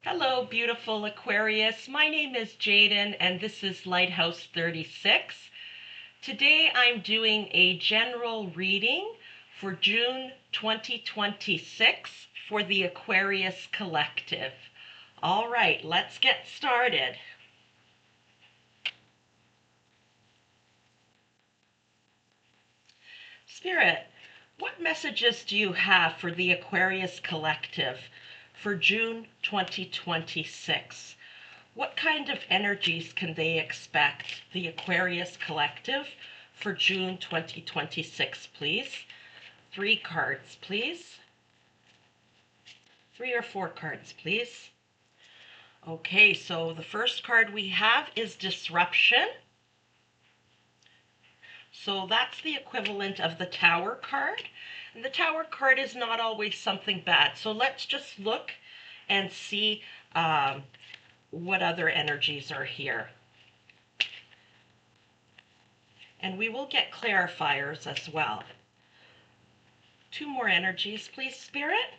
Hello, beautiful Aquarius. My name is Jaden, and this is Lighthouse 36. Today I'm doing a general reading for June 2026 for the Aquarius Collective. All right, let's get started. Spirit, what messages do you have for the Aquarius Collective for June 2026? What kind of energies can they expect, the Aquarius Collective, for June 2026, please? 3 cards, please. 3 or 4 cards, please. Okay, so the first card we have is Disruption. So that's the equivalent of the Tower card. And the Tower card is not always something bad. So let's just look and see what other energies are here. And we will get clarifiers as well. 2 more energies, please, Spirit.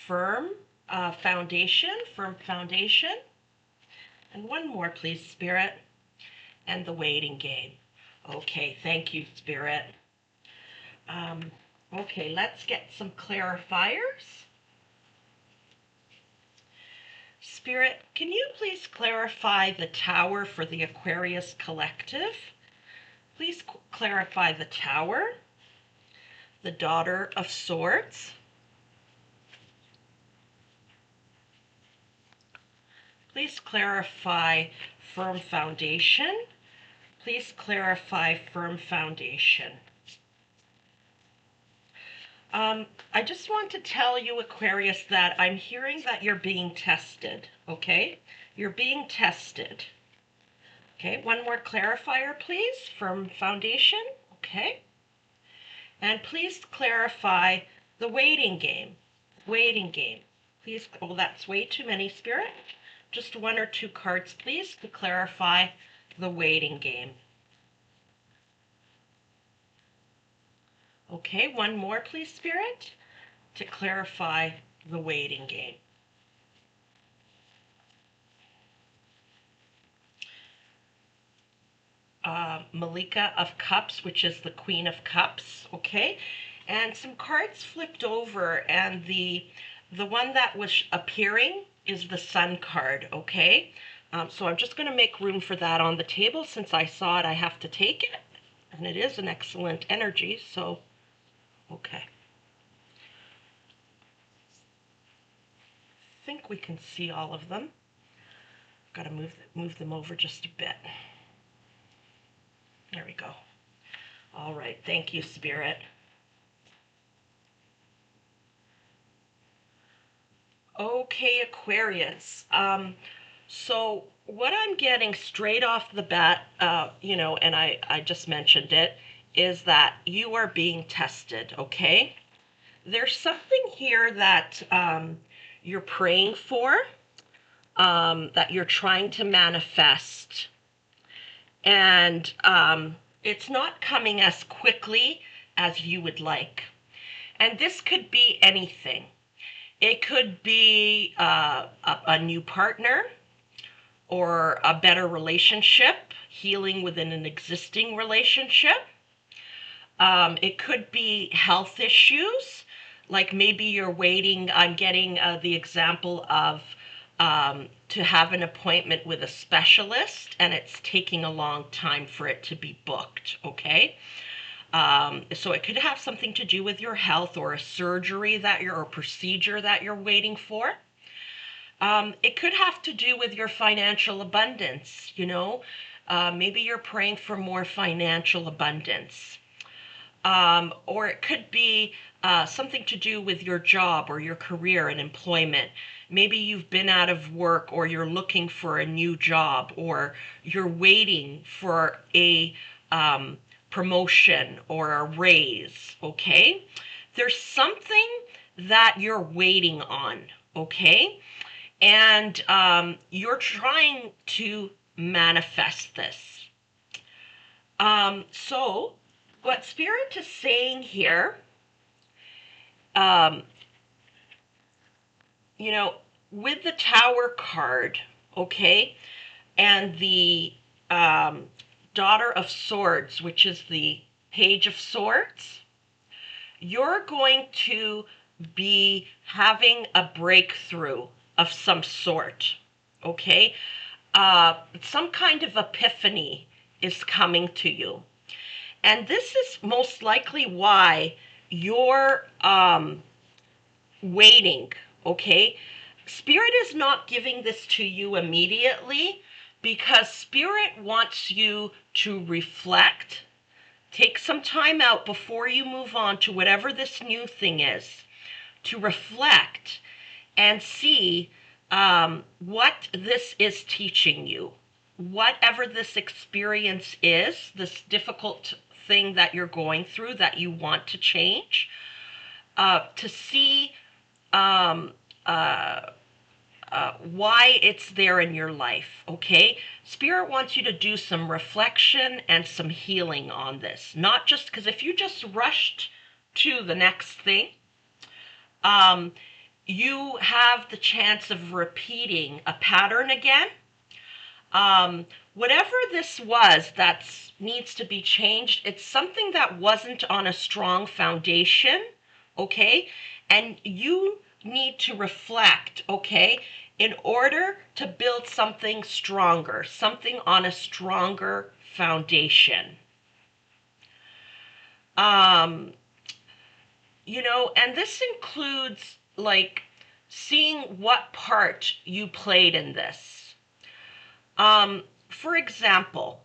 Firm foundation. And 1 more, please, Spirit. And the waiting game. Okay, thank you, Spirit. Okay, let's get some clarifiers. Spirit, can you please clarify the Tower for the Aquarius Collective? Please clarify the Tower, the Daughter of Swords, please clarify firm foundation. Please clarify firm foundation. I just want to tell you, Aquarius, that I'm hearing that you're being tested, okay? You're being tested. Okay, 1 more clarifier, please. Firm foundation, okay? And please clarify the waiting game. Waiting game. Please, oh, that's way too many, Spirit. Just 1 or 2 cards, please, to clarify the waiting game. Okay, 1 more, please, Spirit, to clarify the waiting game. Malika of Cups, which is the Queen of Cups, okay? And some cards flipped over, and the one that was appearing is the Sun card, okay? So I'm just going to make room for that on the table. Since I saw it, I have to take it, and it is an excellent energy, so okay. I think we can see all of them. Got to move them over just a bit. There we go. All right, thank you, Spirit. Okay, Aquarius. So what I'm getting straight off the bat, and I just mentioned it, is that you are being tested, okay? There's something here that you're praying for, that you're trying to manifest. And it's not coming as quickly as you would like. And this could be anything. It could be a new partner or a better relationship, healing within an existing relationship. It could be health issues, like maybe you're waiting. I'm getting the example of to have an appointment with a specialist, and it's taking a long time for it to be booked, okay? So it could have something to do with your health, or a surgery or a procedure that you're waiting for. It could have to do with your financial abundance, maybe you're praying for more financial abundance. Or it could be something to do with your job or your career and employment. Maybe you've been out of work, or you're looking for a new job, or you're waiting for a promotion or a raise, okay? There's something that you're waiting on, okay? And you're trying to manifest this. So what Spirit is saying here you know, with the Tower card, okay, and the Daughter of Swords, which is the Page of Swords, you're going to be having a breakthrough of some sort, okay? Some kind of epiphany is coming to you. And this is most likely why you're waiting, okay? Spirit is not giving this to you immediately because Spirit wants you to reflect. Take some time out before you move on to whatever this new thing is, to reflect and see what this is teaching you. Whatever this experience is, this difficult thing that you're going through that you want to change, to see why it's there in your life, okay? Spirit wants you to do some reflection and some healing on this. Not just because if you just rushed to the next thing, you have the chance of repeating a pattern again. Whatever this was that needs to be changed, it's something that wasn't on a strong foundation, okay? And you need to reflect, okay, in order to build something stronger, something on a stronger foundation. You know, and this includes like seeing what part you played in this. For example,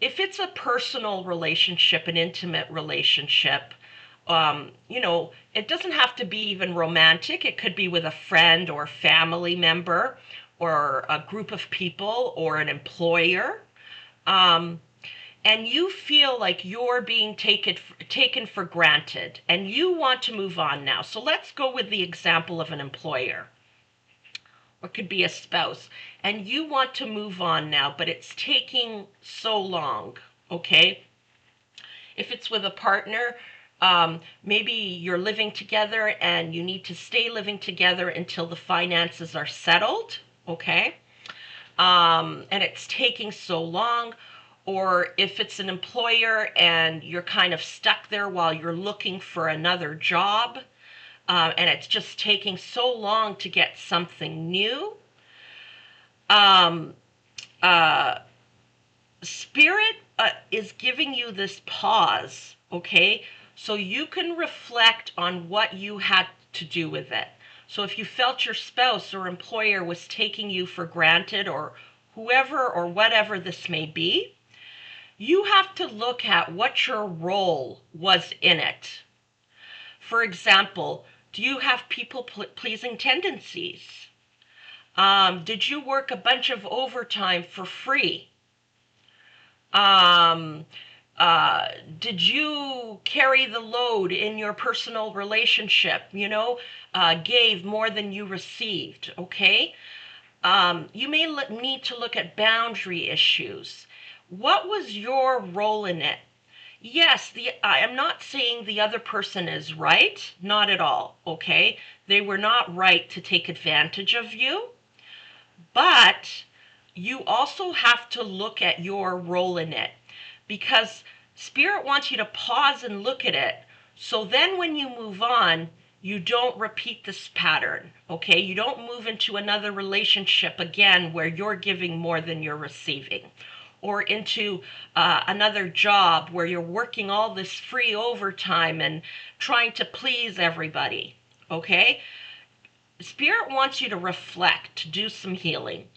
if it's a personal relationship, an intimate relationship, you know, it doesn't have to be even romantic. It could be with a friend or family member or a group of people or an employer. And you feel like you're being taken for granted and you want to move on now. So let's go with the example of an employer. Or it could be a spouse. And you want to move on now, but it's taking so long, okay? If it's with a partner, maybe you're living together and you need to stay living together until the finances are settled, okay? And it's taking so long. Or if it's an employer and you're kind of stuck there while you're looking for another job, and it's just taking so long to get something new. Spirit is giving you this pause, okay? So you can reflect on what you had to do with it. So if you felt your spouse or employer was taking you for granted, or whoever or whatever this may be, you have to look at what your role was in it. For example, do you have people-pleasing tendencies? Did you work a bunch of overtime for free? Did you carry the load in your personal relationship? You know, gave more than you received, okay? You may need to look at boundary issues. What was your role in it? Yes, I am not saying the other person is right, not at all, okay? They were not right to take advantage of you, but you also have to look at your role in it because Spirit wants you to pause and look at it. So then when you move on, you don't repeat this pattern, okay? You don't move into another relationship again where you're giving more than you're receiving, or into another job where you're working all this free overtime and trying to please everybody, okay? Spirit wants you to reflect, to do some healing,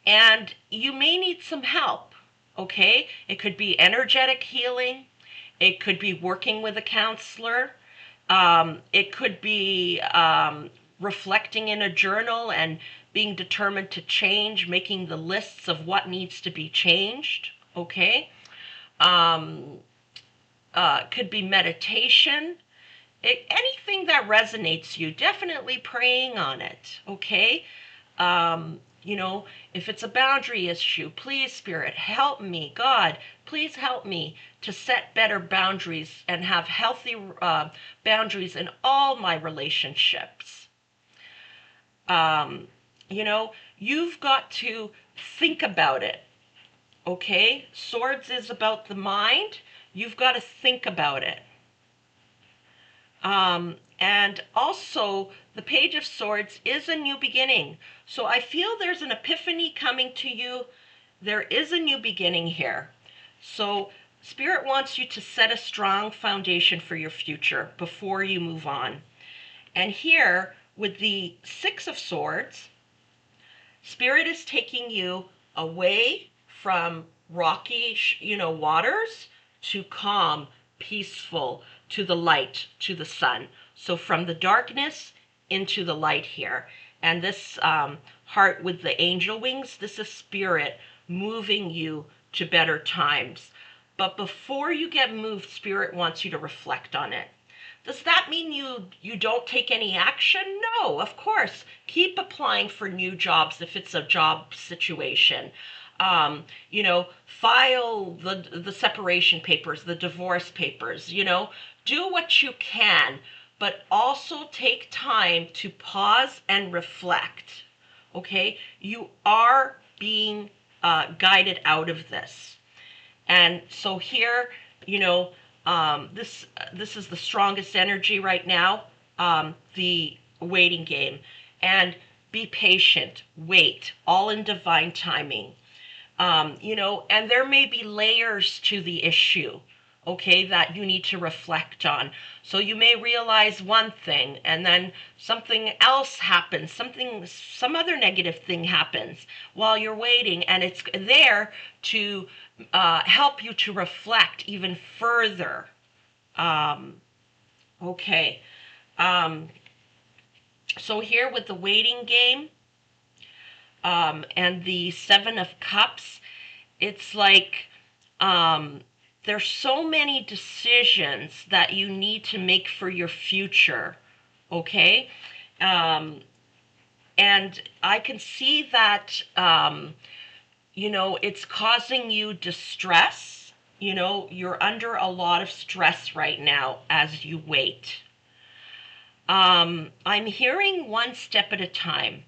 and you may need some help, okay? It could be energetic healing. It could be working with a counselor. It could be reflecting in a journal and being determined to change, making the lists of what needs to be changed, okay? Could be meditation. Anything that resonates you, definitely praying on it, okay? You know, if it's a boundary issue, please, Spirit, help me. God, please help me to set better boundaries and have healthy boundaries in all my relationships. You know, you've got to think about it. Okay? Swords is about the mind. You've got to think about it. And also, the Page of Swords is a new beginning. So I feel there's an epiphany coming to you. There is a new beginning here. So Spirit wants you to set a strong foundation for your future before you move on. And here, with the Six of Swords, Spirit is taking you away from rocky, waters to calm, peaceful, to the light, to the sun. So from the darkness into the light here. And this heart with the angel wings, this is Spirit moving you to better times. But before you get moved, Spirit wants you to reflect on it. Does that mean you don't take any action? No, of course. Keep applying for new jobs if it's a job situation. File the separation papers, the divorce papers, do what you can, but also take time to pause and reflect. Okay? You are being guided out of this. And so here, this is the strongest energy right now, the waiting game. And be patient, wait, all in divine timing. And there may be layers to the issue, okay, that you need to reflect on. So you may realize one thing and then something else happens, some other negative thing happens while you're waiting, and it's there to help you to reflect even further. Okay. So here with the waiting game, and the Seven of Cups, it's like there's so many decisions that you need to make for your future, okay? And I can see that, it's causing you distress. You're under a lot of stress right now as you wait. I'm hearing one step at a time.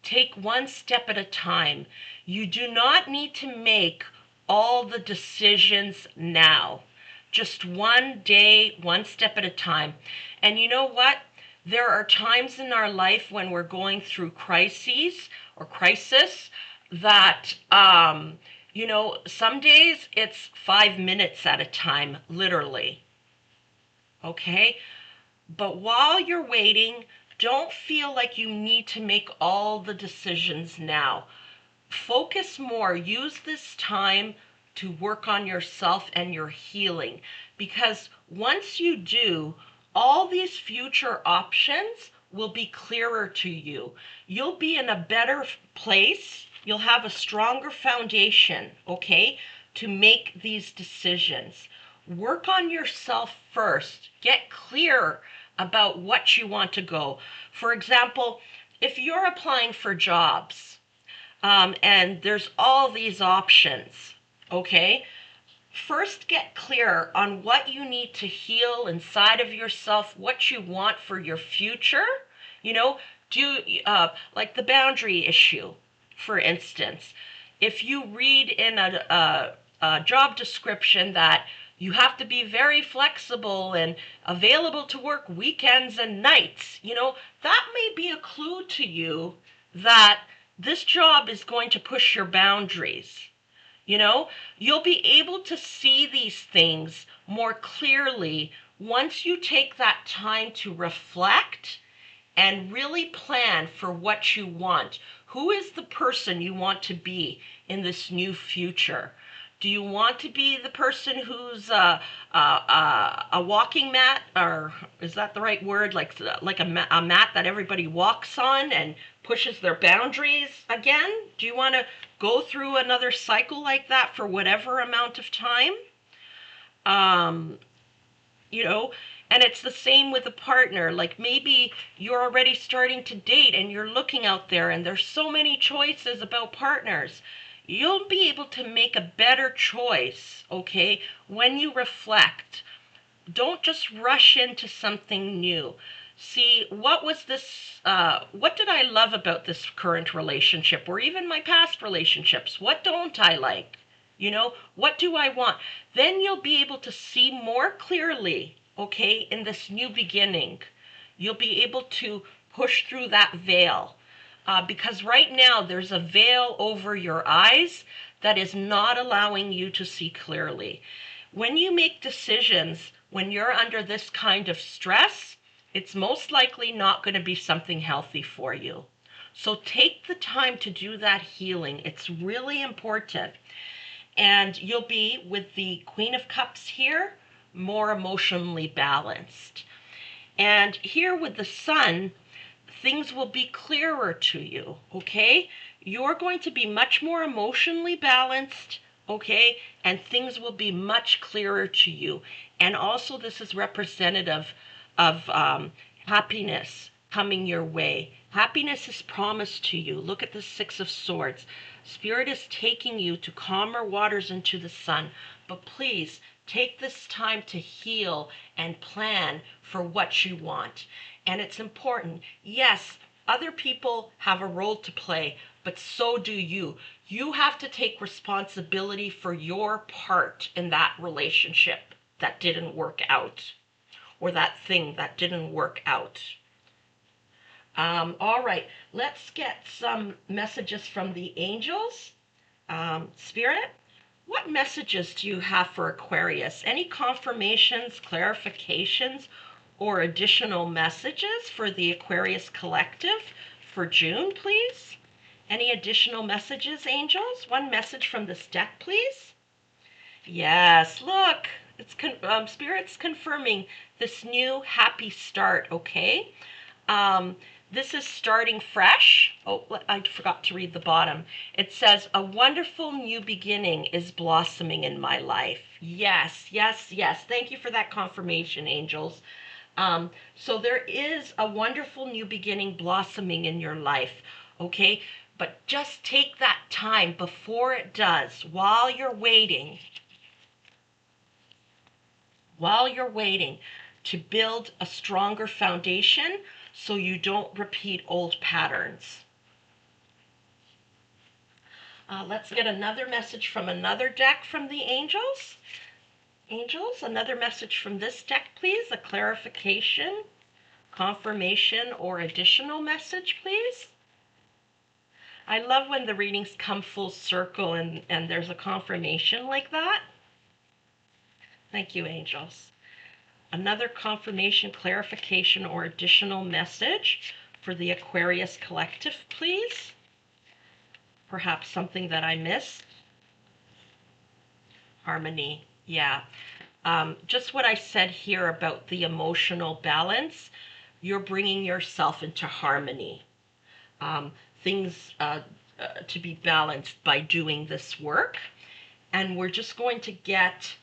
Take one step at a time. You do not need to make all the decisions now. Just one day, one step at a time. And you know what? There are times in our life when we're going through crises or crisis that, some days it's 5 minutes at a time, literally. Okay? But while you're waiting, don't feel like you need to make all the decisions now. Focus more. Use this time to work on yourself and your healing. Because once you do, all these future options will be clearer to you. You'll be in a better place. You'll have a stronger foundation, okay, to make these decisions. Work on yourself first. Get clear about what you want to go. For example, if you're applying for jobs, and there's all these options, okay? First, get clear on what you need to heal inside of yourself, what you want for your future. Do like the boundary issue, for instance. If you read in a job description that you have to be very flexible and available to work weekends and nights, that may be a clue to you that this job is going to push your boundaries. You'll be able to see these things more clearly once you take that time to reflect and really plan for what you want. Who is the person you want to be in this new future? Do you want to be the person who's a walking mat, or is that the right word? Like a mat that everybody walks on and pushes their boundaries again? Do you want to go through another cycle like that for whatever amount of time? And it's the same with a partner. Like maybe you're already starting to date and you're looking out there and there's so many choices about partners. You'll be able to make a better choice, okay, when you reflect. Don't just rush into something new. See, what did I love about this current relationship or even my past relationships? What don't I like? What do I want? Then you'll be able to see more clearly, okay, in this new beginning. You'll be able to push through that veil. Because right now there's a veil over your eyes that is not allowing you to see clearly. When you make decisions, when you're under this kind of stress, it's most likely not going to be something healthy for you. So take the time to do that healing. It's really important. And you'll be, with the Queen of Cups here, more emotionally balanced. And here with the Sun, things will be clearer to you, okay? You're going to be much more emotionally balanced, okay? And things will be much clearer to you. And also this is representative of happiness coming your way. Happiness is promised to you. Look at the Six of Swords. Spirit is taking you to calmer waters into the Sun. But please take this time to heal and plan for what you want. And it's important. Yes, other people have a role to play, but so do you. You have to take responsibility for your part in that relationship that didn't work out, or that thing that didn't work out. All right, let's get some messages from the angels. Spirit, what messages do you have for Aquarius? Any confirmations, clarifications, or additional messages for the Aquarius Collective for June, please? Any additional messages, angels? One message from this deck, please. Yes, look, it's Spirit's confirming this new happy start, okay? This is starting fresh. Oh, I forgot to read the bottom. It says, a wonderful new beginning is blossoming in my life. Yes, yes, yes. Thank you for that confirmation, angels. So there is a wonderful new beginning blossoming in your life, okay? But just take that time before it does, while you're waiting to build a stronger foundation so you don't repeat old patterns. Let's get another message from another deck from the angels. Angels, another message from this deck, please. A clarification, confirmation, or additional message, please. I love when the readings come full circle and there's a confirmation like that. Thank you, angels. Another confirmation, clarification, or additional message for the Aquarius Collective, please. Perhaps something that I missed. Harmony, yeah. Just what I said here about the emotional balance, you're bringing yourself into harmony. Things to be balanced by doing this work. And we're just going to get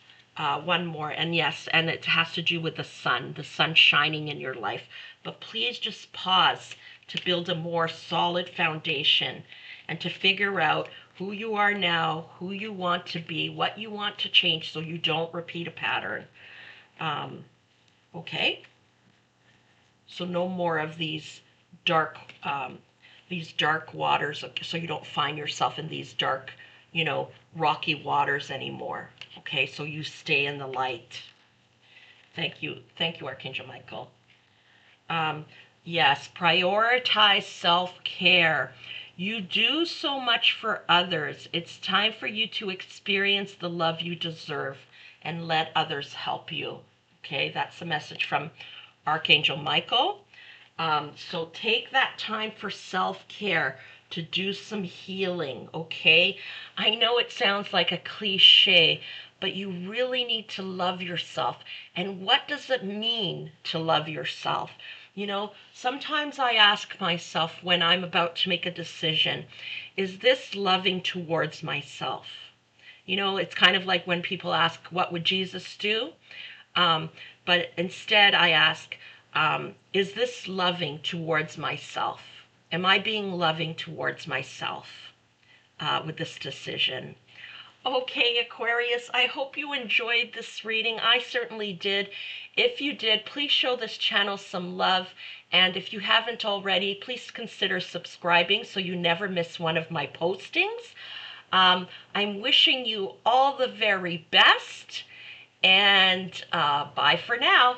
one more. And yes, and it has to do with the sun shining in your life. But please just pause to build a more solid foundation and to figure out who you are now, who you want to be, what you want to change so you don't repeat a pattern. Okay? So no more of these dark waters, so you don't find yourself in these dark, rocky waters anymore. Okay, so you stay in the light. Thank you, Archangel Michael. Yes, prioritize self-care. You do so much for others. It's time for you to experience the love you deserve and let others help you. Okay, that's a message from Archangel Michael. So take that time for self-care to do some healing, okay? I know it sounds like a cliche, but you really need to love yourself. And what does it mean to love yourself? Sometimes I ask myself when I'm about to make a decision, is this loving towards myself? It's kind of like when people ask, what would Jesus do? But instead I ask, is this loving towards myself? Am I being loving towards myself with this decision? Okay, Aquarius, I hope you enjoyed this reading. I certainly did. If you did, please show this channel some love. And if you haven't already, please consider subscribing so you never miss one of my postings. I'm wishing you all the very best. And bye for now.